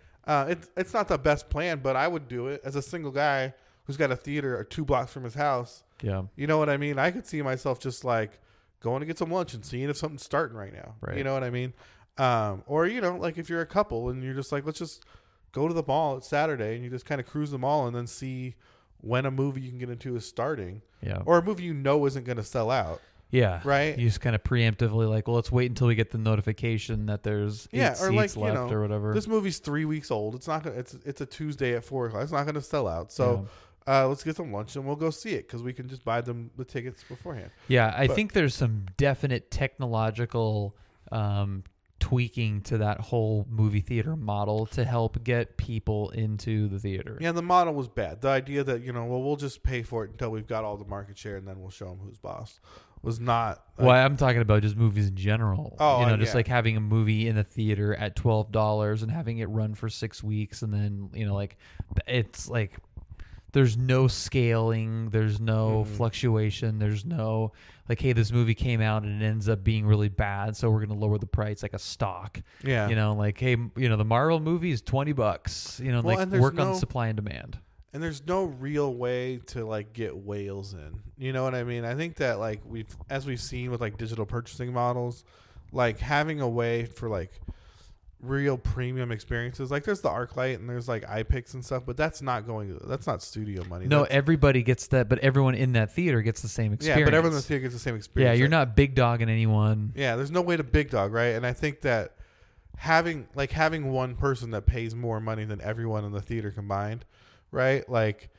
It's not the best plan, but I would do it as a single guy who's got a theater 2 blocks from his house. Yeah. You know what I mean? I could see myself just like going to get some lunch and seeing if something's starting right now. Right. You know what I mean? Or, like if you're a couple and you're just like, let's just go to the mall. It's Saturday, and you just kind of cruise the mall and then see when a movie you can get into is starting. Yeah. Or a movie isn't going to sell out. Yeah. Right? You just kind of preemptively like, well, let's wait until we get the notification that there's 8 or like, seats left or whatever. This movie's 3 weeks old. It's not gonna. It's a Tuesday at 4 o'clock. It's not going to sell out. So let's get some lunch and we'll go see it because we can just buy them the tickets beforehand. Yeah, I think there's some definite technological tweaking to that whole movie theater model to help get people into the theater. Yeah, the model was bad. The idea that we'll just pay for it until we've got all the market share and then we'll show them who's boss was not. Well, I'm talking about just movies in general. Oh, just like having a movie in the theater at $12 and having it run for 6 weeks, and then it's like there's no scaling, there's no fluctuation, there's no like, hey, this movie came out and it ends up being really bad, so we're going to lower the price like a stock. Yeah. Like, hey, the Marvel movie is $20. Like work on supply and demand. And there's no real way to like get whales in. You know what I mean? I think that like as we've seen with like digital purchasing models, like having a way for like real premium experiences. Like there's the ArcLight and there's like iPix and stuff, but that's not studio money. No, everybody gets that, but everyone in that theater gets the same experience. Yeah, but everyone in the theater gets the same experience. Yeah, you're not big dogging anyone. Yeah, there's no way to big dog, right? And I think that having one person that pays more money than everyone in the theater combined, right? Like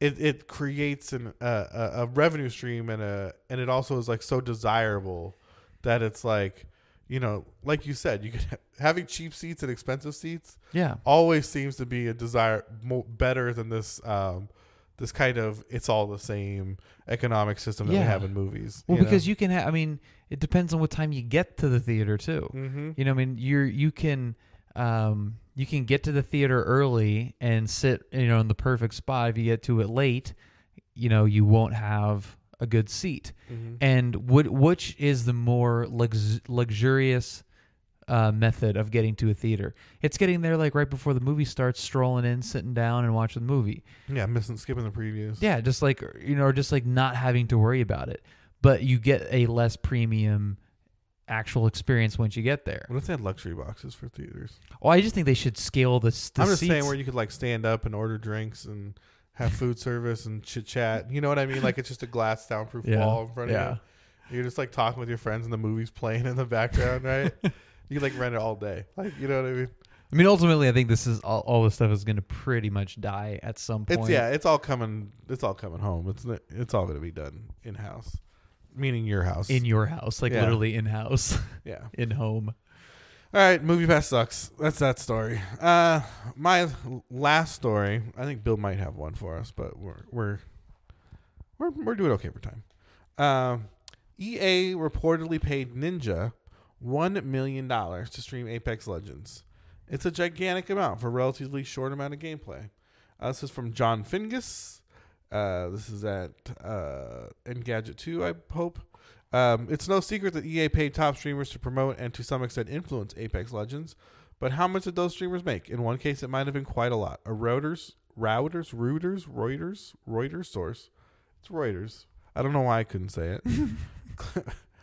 it creates a revenue stream and it also is like so desirable that it's like, like you said, you could having cheap seats and expensive seats. Yeah, always seems to be a desire better than this this kind of it's all the same economic system that we have in movies. Well, because you can have. I mean, it depends on what time you get to the theater too. Mm-hmm. You can get to the theater early and sit, in the perfect spot. If you get to it late, you won't have a good seat. Mm-hmm. And which is the more luxurious method of getting to a theater? It's getting there like right before the movie starts, strolling in, sitting down, and watching the movie. Yeah, skipping the previews. Yeah, just like or just like not having to worry about it. But you get a less premium actual experience once you get there. What if they had luxury boxes for theaters? Well, I just think they should scale the I'm just seats. saying where you could like stand up and order drinks and have food service and chit chat. You know what I mean? Like it's just a glass soundproof wall in front of you. You're just like talking with your friends and the movie's playing in the background, right? You can like rent it all day. Like, you know what I mean? I mean, ultimately, I think this is all this stuff is going to pretty much die at some point. It's all coming home. It's all going to be done in house, meaning your house. In your house, like literally in house. Yeah. In home. All right, Movie Pass sucks. That's that story. My last story, I think Bill might have one for us, but we're doing okay for time. EA reportedly paid Ninja $1 million to stream Apex Legends. It's a gigantic amount for a relatively short amount of gameplay. This is from John Fingus. This is at Engadget 2, I hope. It's no secret that EA paid top streamers to promote and to some extent influence Apex Legends. But how much did those streamers make? In one case, it might have been quite a lot. A Reuters source. It's Reuters. I don't know why I couldn't say it.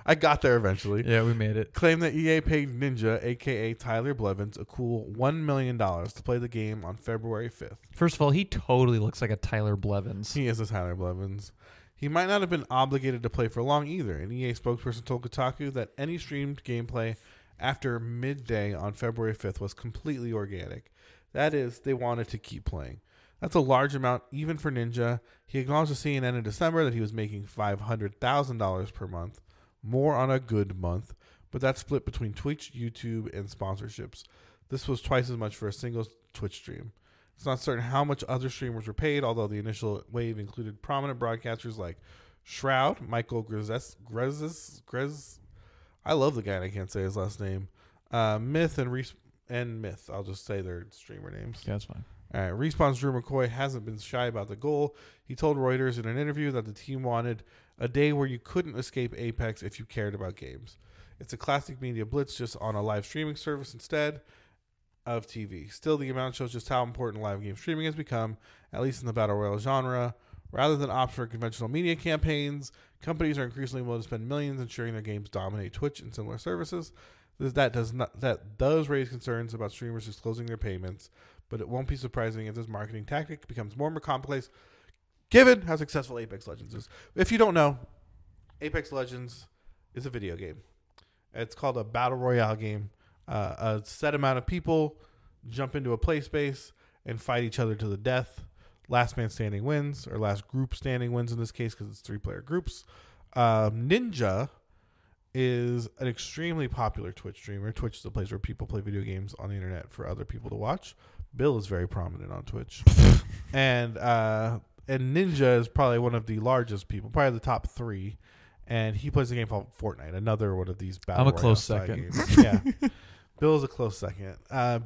I got there eventually. Yeah, we made it. Claimed that EA paid Ninja, a.k.a. Tyler Blevins, a cool $1 million to play the game on February 5th. First of all, he totally looks like a Tyler Blevins. He is a Tyler Blevins. He might not have been obligated to play for long either. An EA spokesperson told Kotaku that any streamed gameplay after midday on February 5th was completely organic. That is, they wanted to keep playing. That's a large amount even for Ninja. He acknowledged to CNN in December that he was making $500,000 per month. More on a good month, but that's split between Twitch, YouTube, and sponsorships. This was twice as much for a single Twitch stream. It's not certain how much other streamers were paid, although the initial wave included prominent broadcasters like Shroud, Michael Grez. I love the guy and I can't say his last name. Myth and Myth. I'll just say their streamer names. Yeah, that's fine. All right. Respawn's Drew McCoy hasn't been shy about the goal. He told Reuters in an interview that the team wanted a day where you couldn't escape Apex if you cared about games. It's a classic media blitz just on a live streaming service instead of TV. Still, the amount shows just how important live game streaming has become, at least in the Battle Royale genre. Rather than opt for conventional media campaigns, companies are increasingly willing to spend millions ensuring their games dominate Twitch and similar services. That does raise concerns about streamers disclosing their payments, but it won't be surprising if this marketing tactic becomes more and more complex given how successful Apex Legends is. If you don't know, Apex Legends is a video game. It's called a Battle Royale game. A set amount of people jump into a play space and fight each other to the death. Last man standing wins, or last group standing wins in this case because it's 3-player groups. Ninja is an extremely popular Twitch streamer. Twitch is a place where people play video games on the internet for other people to watch. Bill is very prominent on Twitch. And Ninja is probably one of the largest people, probably the top 3. And he plays a game called Fortnite, another one of these battle I'm a close royale second. games. Yeah. Bill's a close second.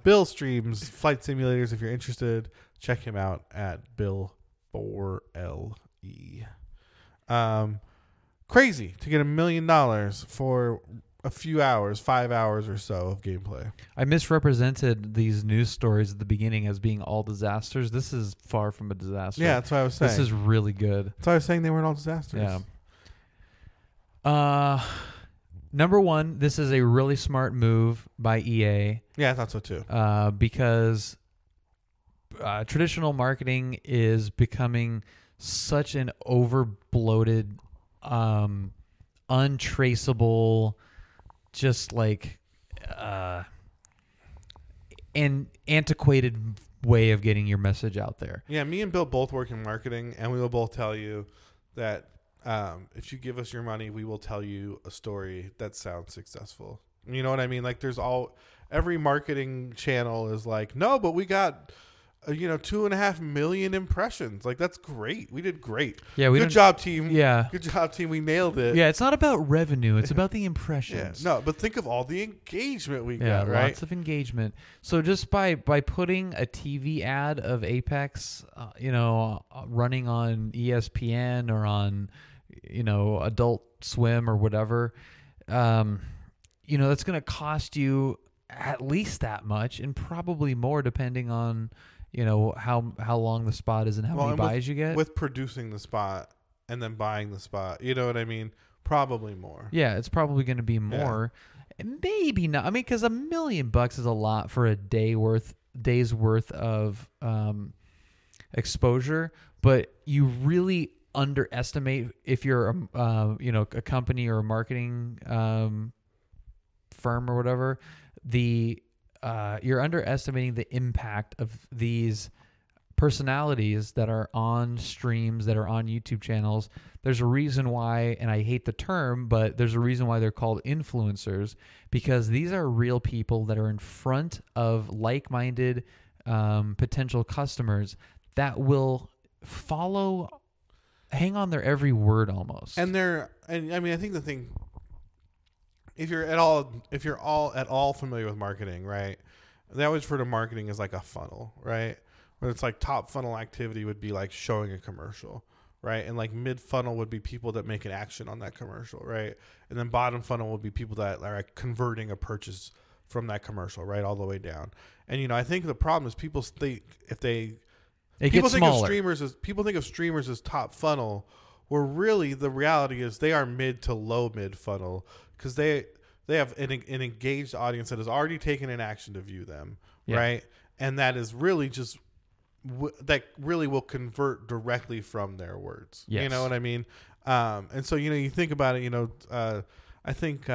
Bill streams flight simulators. If you're interested, check him out at Bill4LE. Crazy to get $1 million for a few hours, 5 hours or so of gameplay. I misrepresented these news stories at the beginning as being all disasters. This is far from a disaster. Yeah, that's what I was saying. This is really good. That's why I was saying they weren't all disasters. Yeah. Number one, this is a really smart move by EA. Yeah, I thought so too. Because traditional marketing is becoming such an over-bloated, untraceable, just like an antiquated way of getting your message out there. Yeah, me and Bill both work in marketing, and we will both tell you that if you give us your money, we will tell you a story that sounds successful. You know what I mean? Like every marketing channel is like, no, but we got 2.5 million impressions. Like, that's great. We did great. Yeah, good job, team. Yeah, good job, team. We nailed it. Yeah, it's not about revenue. It's about the impressions. Yeah. No, but think of all the engagement we got, right? Lots of engagement. So just by putting a TV ad of Apex, running on ESPN or on, Adult Swim or whatever, that's going to cost you at least that much and probably more depending on, how long the spot is and how many buys you get. With producing the spot and then buying the spot, you know what I mean? Probably more. Yeah, it's probably going to be more. Yeah. Maybe not. I mean, because $1 million is a lot for a day's worth of exposure, but you really underestimate if you're a company or a marketing firm or whatever, you're underestimating the impact of these personalities that are on streams, that are on YouTube channels. There's a reason why, and I hate the term, but there's a reason why they're called influencers, because these are real people that are in front of like-minded potential customers that will hang on their every word almost. And I mean, I think the thing, if you're at all familiar with marketing, right? They always refer to marketing as like a funnel, right? Where it's like top funnel activity would be like showing a commercial, right? And like mid funnel would be people that make an action on that commercial, right? And then bottom funnel would be people that are like converting a purchase from that commercial, right, all the way down. And I think the problem is people think people think of streamers as top funnel, where really the reality is they are mid to low mid funnel, because they have an engaged audience that has already taken an action to view them, right? And that is really just that really will convert directly from their words. Yes. You know what I mean? And so you think about it. I think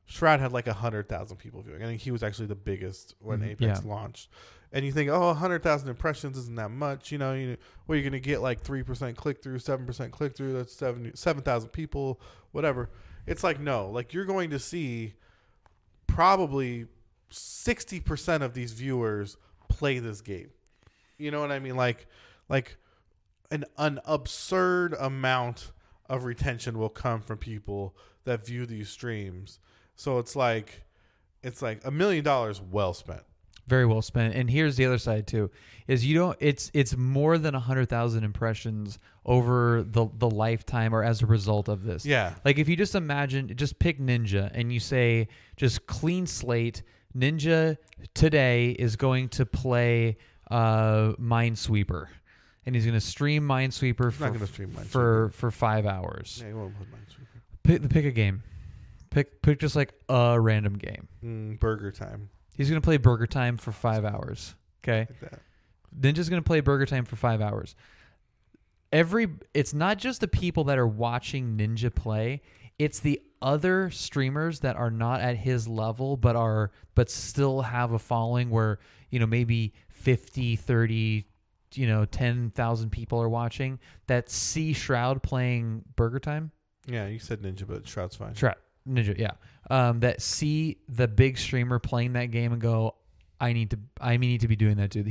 Shroud had like 100,000 people viewing. I think he was actually the biggest when Apex launched. And you think, 100,000 impressions isn't that much. You're going to get like 3% click through, 7% click through. That's 7,000 people, whatever. It's like, no, like you're going to see probably 60% of these viewers play this game. You know what I mean? Like an absurd amount of retention will come from people that view these streams. So it's like $1 million well spent. Very well spent. And here's the other side too, is it's more than 100,000 impressions over the lifetime or as a result of this. Yeah. Like if you just pick Ninja and you say, just clean slate, Ninja today is going to play Minesweeper, and he's going to stream Minesweeper for 5 hours. Yeah, he won't play Minesweeper. Pick a game. Pick just like a random game. Burger Time. He's going to play Burger Time for 5 hours. Okay. Like that. Ninja's going to play Burger Time for 5 hours. It's not just the people that are watching Ninja play. It's the other streamers that are not at his level, but still have a following where, maybe 50, 30, 10,000 people are watching that see Shroud playing Burger Time. Yeah, you said Ninja, but Shroud's fine. Ninja, yeah. That see the big streamer playing that game and go, I need to be doing that too.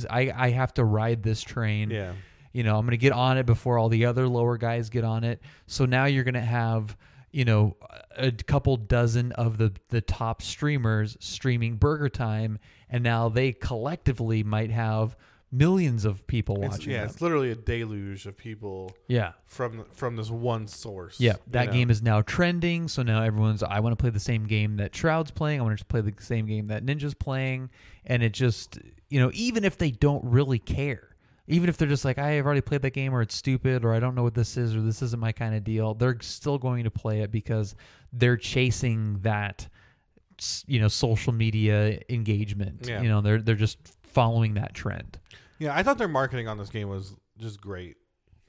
I have to ride this train. Yeah. I'm going to get on it before all the other lower guys get on it. So now you're going to have, a couple dozen of the top streamers streaming Burger Time, and now they collectively might have millions of people watching. It's literally a deluge of people. Yeah. From this one source. Yeah, that game is now trending. So now I want to play the same game that Shroud's playing. I want to play the same game that Ninja's playing, and it just even if they don't really care. Even if they're just like, I have already played that game, or it's stupid, or I don't know what this is, or this isn't my kind of deal, they're still going to play it because they're chasing that, social media engagement. Yeah. They're just following that trend. Yeah, I thought their marketing on this game was just great.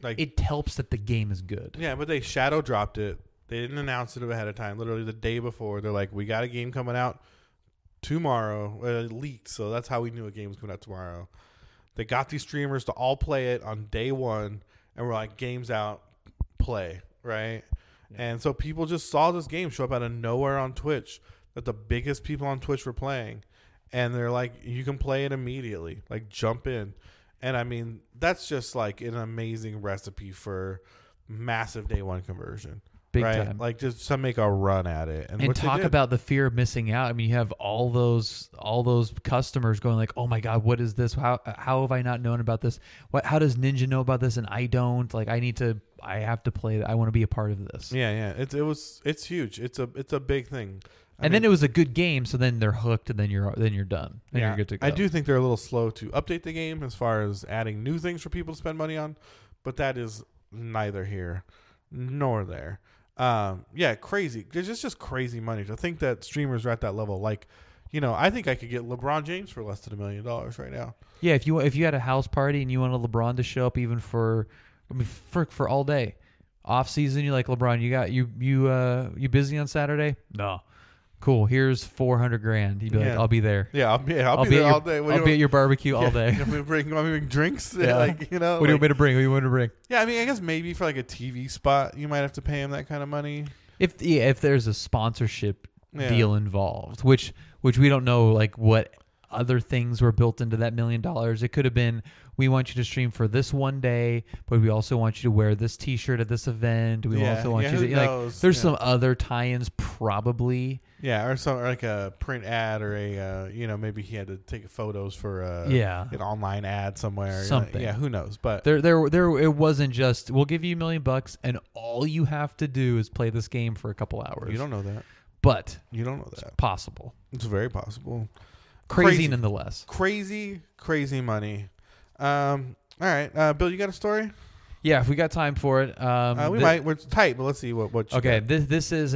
Like, it helps that the game is good. Yeah, but they shadow dropped it. They didn't announce it ahead of time. Literally the day before, they're like, we got a game coming out tomorrow. It leaked, so that's how we knew a game was coming out tomorrow. They got these streamers to all play it on day one, and we're like, game's out, play, right? Yeah. And so people just saw this game show up out of nowhere on Twitch that the biggest people on Twitch were playing. And they're like, you can play it immediately. Like, jump in. And, I mean, that's just, like, an amazing recipe for massive day one conversion. Big right? time. Like, just to make a run at it. And talk about the fear of missing out. I mean, you have all those customers going like, oh, my God, what is this? How have I not known about this? How does Ninja know about this and I don't? Like, I have to play. I want to be a part of this. Yeah. It's huge. It's a big thing. I mean, then it was a good game, so then they're hooked, and then you're done. And you're good to go. I do think they're a little slow to update the game as far as adding new things for people to spend money on, but that is neither here nor there. Crazy. There's just crazy money to think that streamers are at that level. Like, I think I could get LeBron James for less than $1 million right now. Yeah, if you had a house party and you wanted LeBron to show up even for all day, off season, you like LeBron. You busy on Saturday? No. Cool. Here's $400,000. He'd be like, I'll be there. Yeah, I'll be there all day. I'll be at your barbecue all day. Want me to bring drinks? Yeah. Like, What do you want me to bring? What do you want me to bring? Yeah, I mean, I guess maybe for like a TV spot, you might have to pay him that kind of money. If there's a sponsorship Yeah. deal involved, which we don't know, like what other things were built into that $1 million. It could have been, we want you to stream for this one day, but we also want you to wear this T-shirt at this event. We also want you who to knows? There's some other tie-ins probably. Yeah, or like a print ad, or a maybe he had to take photos for an online ad somewhere. Something. Yeah, who knows? But There it wasn't just, we'll give you $1 million and all you have to do is play this game for a couple hours. you don't know that. But You don't know it's that. possible. It's very possible. Crazy nonetheless. Crazy money. All right, Bill, you got a story? Yeah, if we got time for it. We might. We're tight, but let's see what you Okay, got. this is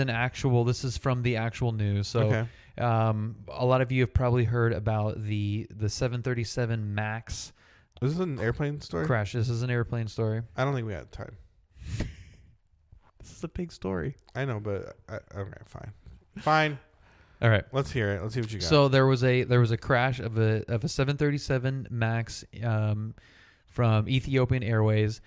from the actual news. So Okay. a lot of you have probably heard about the 737 MAX Is this an airplane story? crash. This is an airplane story. I don't think we got time. This is a big story. I know, but okay, fine. All right. Let's hear it. Let's see what you got. So there was a crash of a 737 MAX from Ethiopian Airways,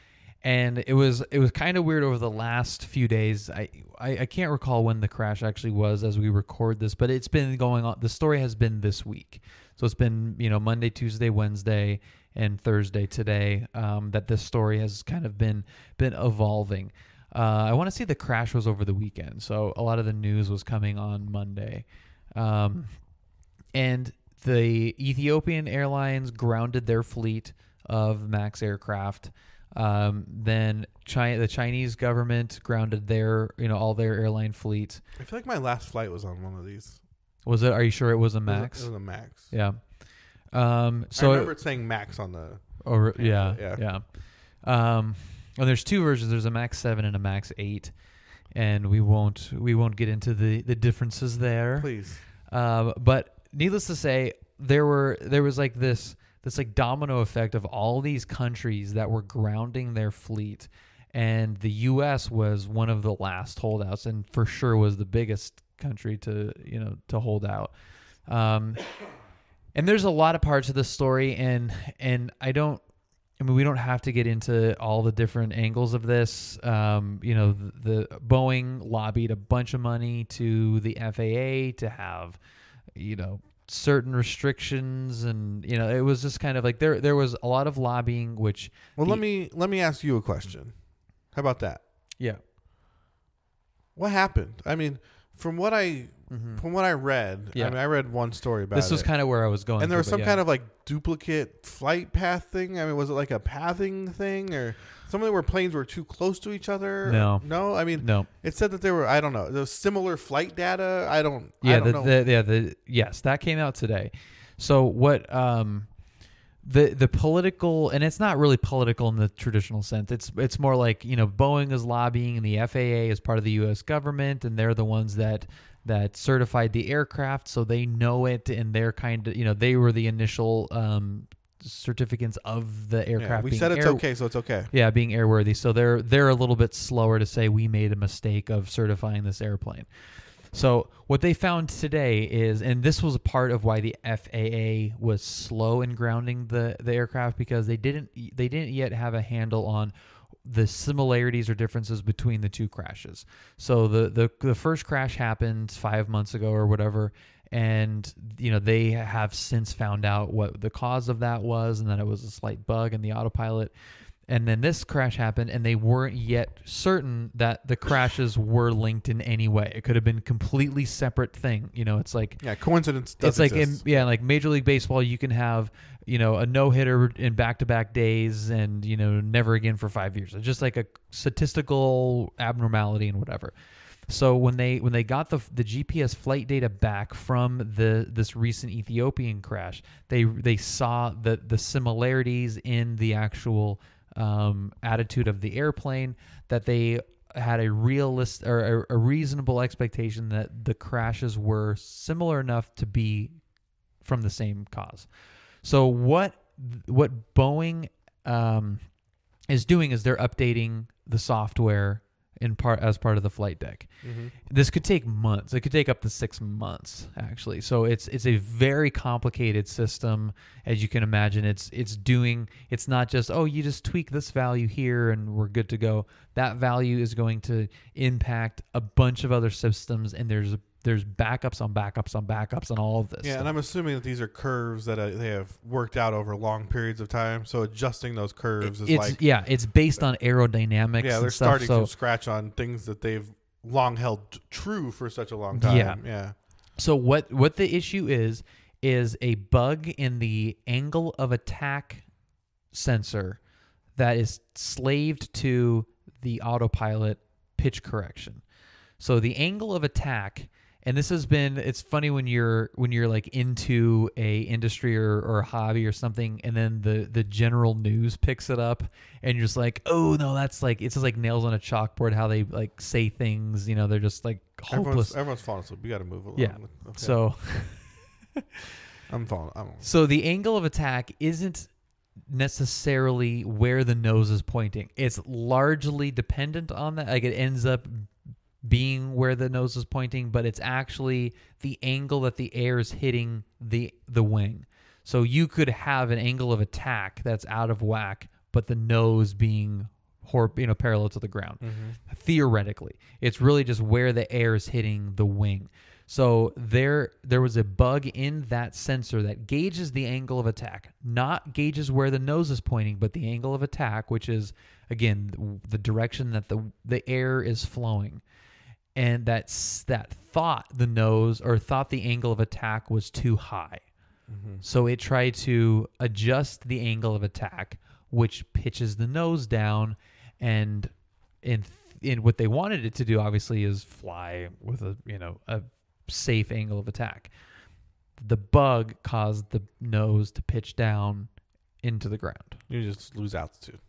and it was kind of weird over the last few days. I can't recall when the crash actually was as we record this, but it's been going on. The story has been this week, so it's been Monday, Tuesday, Wednesday, and Thursday today that this story has kind of been evolving. I want to say the crash was over the weekend, so a lot of the news was coming on Monday. And the Ethiopian Airlines grounded their fleet of MAX aircraft. Then the Chinese government grounded their, all their airline fleet. I feel like my last flight was on one of these. Was it? Are you sure it was a MAX? It was a MAX. Yeah. So I remember it saying MAX on the. Yeah. And there's two versions. There's a MAX 7 and a MAX 8, and we won't get into the differences there. Please. But needless to say, there was like this like domino effect of all these countries that were grounding their fleet, and the U.S. was one of the last holdouts, and for sure was the biggest country to hold out. And there's a lot of parts of the story, and we don't have to get into all the different angles of this. The Boeing lobbied a bunch of money to the FAA to have, certain restrictions, and it was just kind of like there was a lot of lobbying. Which let me ask you a question. How about that? Yeah. What happened? I mean, from what I read, Yeah. I read one story about This was kind of where I was going. and there was some kind of like duplicate flight path thing. I mean, was it like a pathing thing, or something where planes were too close to each other? No. I mean, no. It said that there were, I don't know, there was similar flight data. I don't know. Yes, that came out today. So what? The political, and it's not really political in the traditional sense. It's more like Boeing is lobbying, and the FAA is part of the U.S. government, and they're the ones that certified the aircraft, so they know it, and they're kind of they were the initial certificates of the aircraft. We being said it's okay, so it's okay. Yeah, being airworthy. So they're a little bit slower to say we made a mistake of certifying this airplane. So what they found today is, and this was a part of why the FAA was slow in grounding the aircraft, because they didn't yet have a handle on the similarities or differences between the two crashes. So the first crash happened 5 months ago or whatever, and they have since found out what the cause of that was, and that it was a slight bug in the autopilot. And then this crash happened, and they weren't yet certain that the crashes were linked in any way. It could have been a completely separate thing. It's like coincidence does it's like exist. like Major League Baseball, you can have a no-hitter in back-to-back days and never again for 5 years. It's just like a statistical abnormality and whatever. So when they got the GPS flight data back from this recent Ethiopian crash, they saw the similarities in the actual attitude of the airplane, that they had a realist or a reasonable expectation that the crashes were similar enough to be from the same cause. So what Boeing is doing is they're updating the software as part of the flight deck. Mm-hmm. This could take months. It could take up to 6 months, actually. So it's a very complicated system, as you can imagine. It's not just, oh, you just tweak this value here and we're good to go. That value is going to impact a bunch of other systems, and there's backups on backups on backups on all of this. Yeah, stuff. and I'm assuming that these are curves that they have worked out over long periods of time. So adjusting those curves it's based on aerodynamics. Yeah, they're and stuff, starting so, from scratch on things that they've long held true for such a long time. Yeah. So what the issue is a bug in the angle of attack sensor that is slaved to the autopilot pitch correction. So the angle of attack. And this has been, it's funny when you're like into a industry or a hobby or something, and then the general news picks it up, and you're just like, oh no, that's like, it's just like nails on a chalkboard how they like say things, they're just like hopeless. Everyone's falling asleep. We got to move along. Yeah. Okay. So I'm falling. So the angle of attack isn't necessarily where the nose is pointing. It's largely dependent on that. Like it ends up being where the nose is pointing, but it's actually the angle that the air is hitting the wing. So you could have an angle of attack that's out of whack, but the nose being parallel to the ground. Mm-hmm. Theoretically, it's really just where the air is hitting the wing. So there was a bug in that sensor that gauges the angle of attack, not gauges where the nose is pointing, but the angle of attack, which is again the direction that the air is flowing. And that thought the angle of attack was too high. Mm-hmm. So it tried to adjust the angle of attack, which pitches the nose down. And in what they wanted it to do, obviously, is fly with a safe angle of attack. The bug caused the nose to pitch down into the ground. You just lose altitude.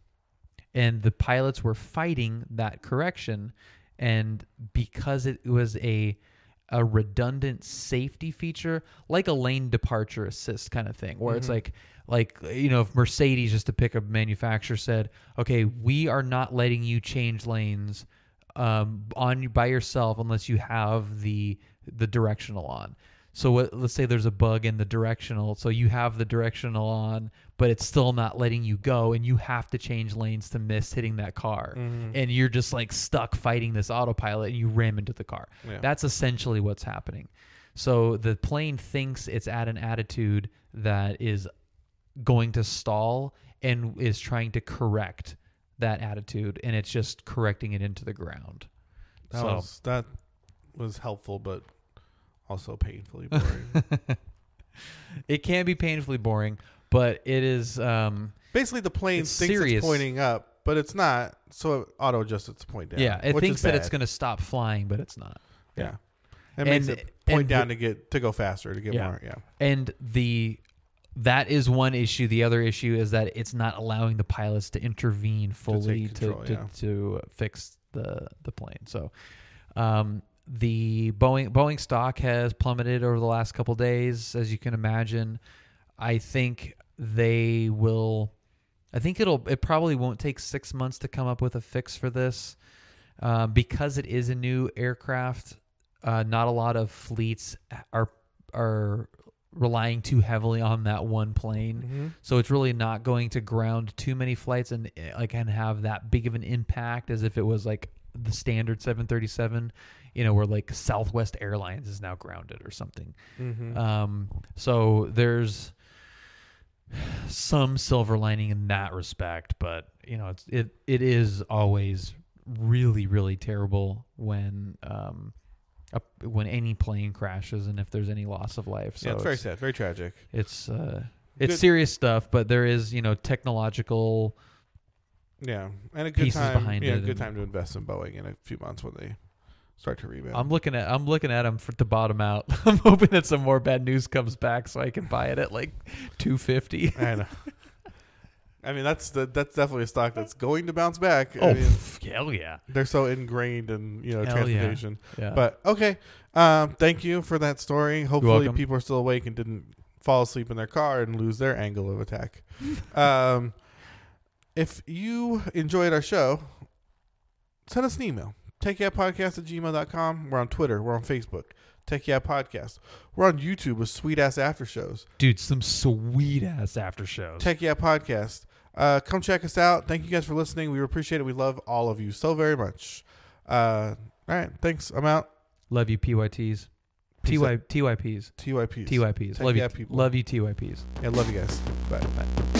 And the pilots were fighting that correction. And because it was a redundant safety feature, like a lane departure assist kind of thing, where it's like if Mercedes, just to pick a manufacturer, said, okay, we are not letting you change lanes by yourself unless you have the directional on. So let's say there's a bug in the directional, so you have the directional on, but it's still not letting you go, and you have to change lanes to miss hitting that car. Mm-hmm. And you're just like stuck fighting this autopilot, and you ram into the car. Yeah. That's essentially what's happening. So the plane thinks it's at an attitude that is going to stall and is trying to correct that attitude, and it's just correcting it into the ground. That was helpful, but also painfully boring. It can be painfully boring, but it is basically the plane thinks it's pointing up, but it's not. So it auto adjusts its point down. Yeah, it thinks that it's going to stop flying, but it's not. Yeah, it makes it point down to go faster to get more. Yeah, and that is one issue. The other issue is that it's not allowing the pilots to intervene fully to fix the plane. So. The Boeing stock has plummeted over the last couple of days, as you can imagine. I think it probably won't take 6 months to come up with a fix for this, because it is a new aircraft. Not a lot of fleets are relying too heavily on that one plane, mm-hmm. So it's really not going to ground too many flights and have that big of an impact as if it was like the standard 737. Where like Southwest Airlines is now grounded or something. Mm-hmm. So there's some silver lining in that respect, but it is always really, really terrible when any plane crashes and if there's any loss of life. So it's very sad, very tragic. It's serious stuff, but there is technological and a good pieces time behind it. Good time to invest in Boeing in a few months when they start to rebound. I'm looking at them to bottom out. I'm hoping that some more bad news comes back so I can buy it at like $250. I know. I mean, that's definitely a stock that's going to bounce back. Oh, I mean, hell yeah. they're so ingrained in Hell transportation. Yeah. But okay, thank you for that story. Hopefully, welcome. people are still awake and didn't fall asleep in their car and lose their angle of attack. If you enjoyed our show, send us an email. TechYeahPodcast@gmail.com. We're on Twitter. We're on Facebook. Tech Yeah Podcast. We're on YouTube with sweet ass after shows. Dude, some sweet ass after shows. Tech Yeah Podcast. Come check us out. Thank you guys for listening. We appreciate it. We love all of you so very much. All right. Thanks. I'm out. Love you, PYTs. Peace out. TYPs. TYPs. TYPs. Tech Love Yeah you, people. love you, TYPs. Yeah, love you guys. Bye. Bye.